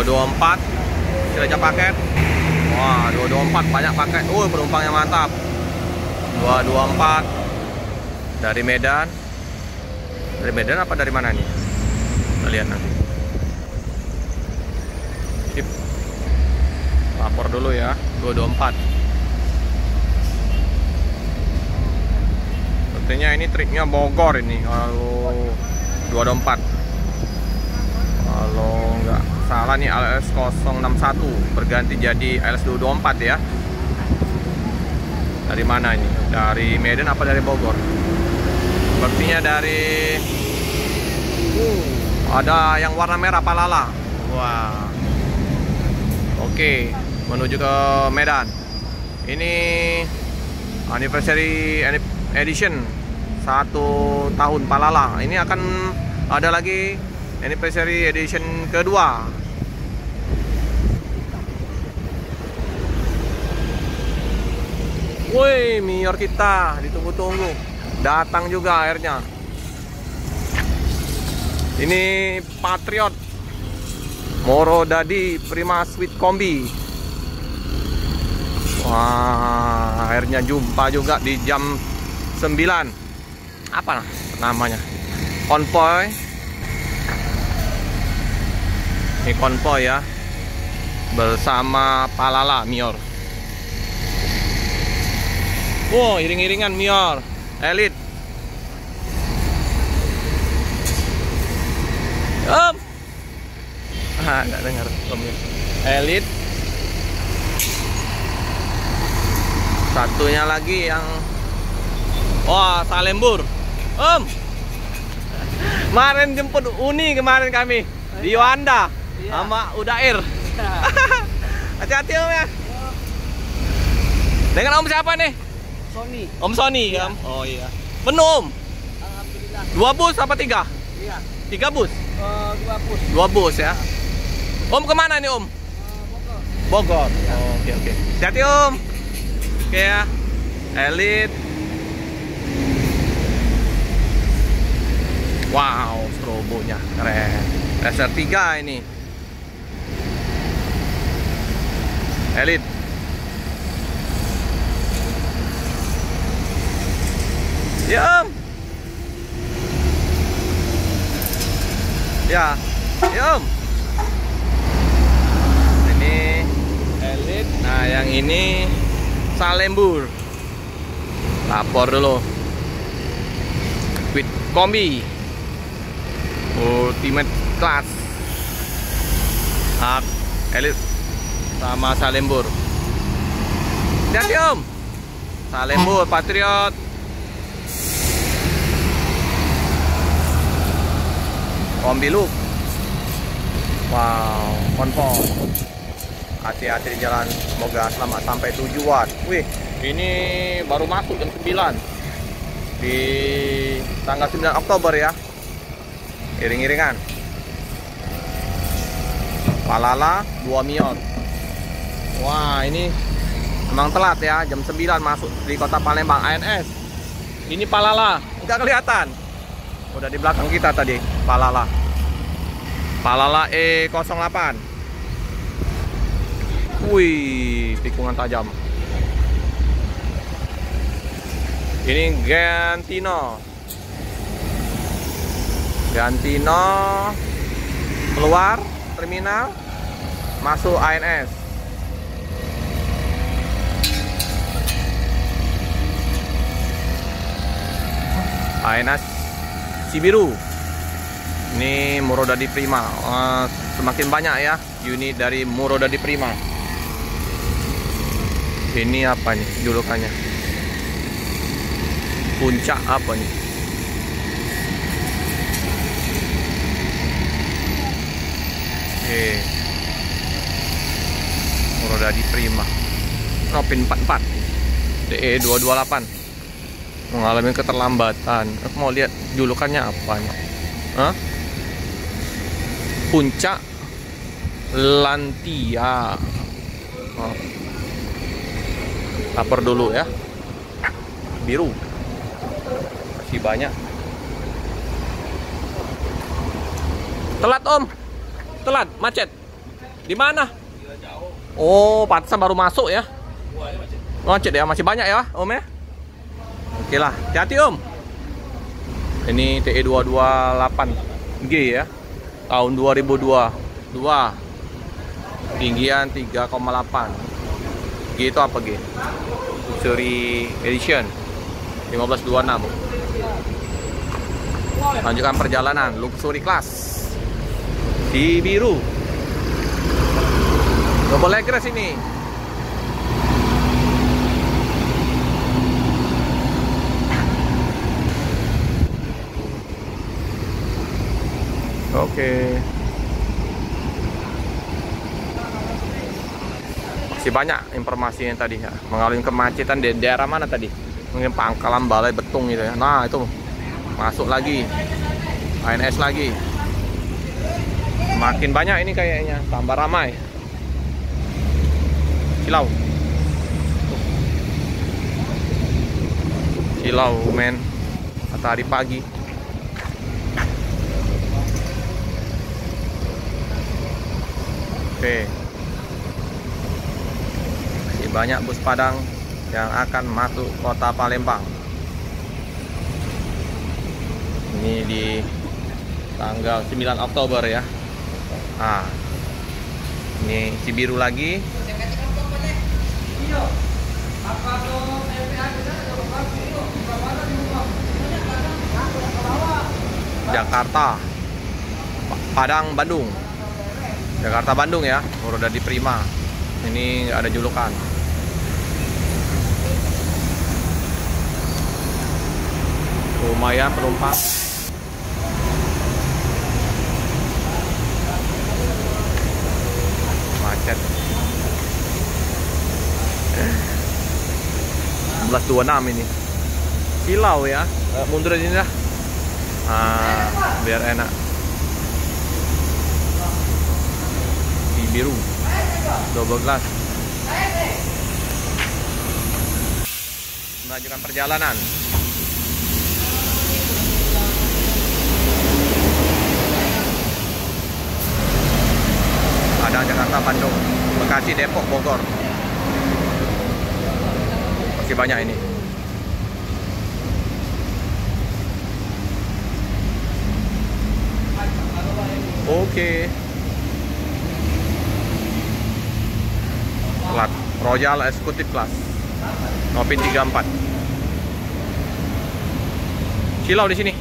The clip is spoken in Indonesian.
224 Cilacap paket. Wah, 224 banyak paket. Penumpangnya mantap. 224 dari Medan. Dari Medan apa dari mana nih? Kita lihat nanti. Sip. Lapor dulu ya, 224. Sepertinya ini triknya Bogor ini kalau 224. Kalau nggak salah nih LS 061 berganti jadi LS 224 ya. Dari mana ini? Dari Medan apa dari Bogor? Sepertinya dari ada yang warna merah Palala. Wah. Oke, menuju ke Medan. Ini anniversary edition 1 tahun Palala. Ini akan ada lagi anniversary edition kedua. Woi, Mior kita ditunggu-tunggu. Datang juga akhirnya. Ini Patriot Moro Dadi Prima Sweet Kombi. Wah, akhirnya jumpa juga di jam 9. Apa namanya? Konvoy. Ini konvoy ya. Bersama Palala Mior. Wow, iring-iringan Mior Elite. Nggak dengar Elite. Satunya lagi yang Salembur. Kemarin jemput Uni kemarin kami di Wanda sama Udair. Hati-hati Om ya. Dengan Om siapa nih? Sony. Om Sony ya. Oh iya. Penuh Om. Alhamdulillah. 2 bus apa 3? Iya. 3 bus? 2 bus. 2 bus ya. Om kemana nih Om? Bogor. Bogor. Oh, oke. Hati-hati Om. Oke ya. Elite. Wow, strobonya keren. SR3 ini. Elite. Ya Om. Ya Om. Ini Elite. Nah, yang ini Salembur. Lapor dulu. With Kombi Ultimate Class Elite sama Salembur. Hati-hati Om. Salembur Patriot. Kombi look. Wow, konvoy. Hati-hati di jalan. Semoga selamat sampai tujuan. Wih, ini baru masuk jam 9 di tanggal 9 Oktober ya. Iring-iringan Palala 2 Mior. Wah, ini memang telat ya. Jam 9 masuk di kota Palembang ANS. Ini Palala, nggak kelihatan. Udah di belakang kita tadi Palala E08. Wih, tikungan tajam. Ini Gantino keluar terminal masuk ANS. ANS Cibiru. Ini Murodadi Prima. Semakin banyak ya unit dari Murodadi Prima. Ini apa nih julukannya? Puncak apa nih? Murodadi Prima. Pin 44 DE 228 mengalami keterlambatan. Aku mau lihat julukannya apa nih? Puncak Lantia. Lapor dulu ya. Biru masih banyak. Telat Om. Telat, macet. Di mana? Oh, pantesan baru masuk ya. Macet ya, masih banyak ya, Om ya. Oke lah, hati-hati Om. Ini TE 228G ya. Tahun 2022. Tinggian 3,8. G itu apa G? Luxury Edition 1526. Lanjutkan perjalanan Luxury Class di biru. Double leggers ini. Oke. Masih banyak informasi yang tadi ya. Mengalami kemacetan di daerah mana tadi? Mungkin Pangkalan Balai Betung gitu ya. Nah, itu masuk lagi. ANS lagi. Makin banyak ini kayaknya, tambah ramai. Silau men, matahari pagi. Oke, masih banyak bus Padang yang akan masuk kota Palembang. Ini di tanggal 9 Oktober ya. Nah, ini si biru lagi. Jakarta, Padang, Bandung. Jakarta Bandung ya, baru udah di Prima. Ini nggak ada julukan. Lumayan penumpang. Macet. 11.26 ini. Silau ya. Mundur aja dah. Biar enak. Di biru. Double glass. Melanjutkan perjalanan. Ada Jakarta, Bandung, Bekasi, Depok, Bogor. Masih banyak ini. Oke. Plat Royal Executive Class. Nopin 34. Silau di sini.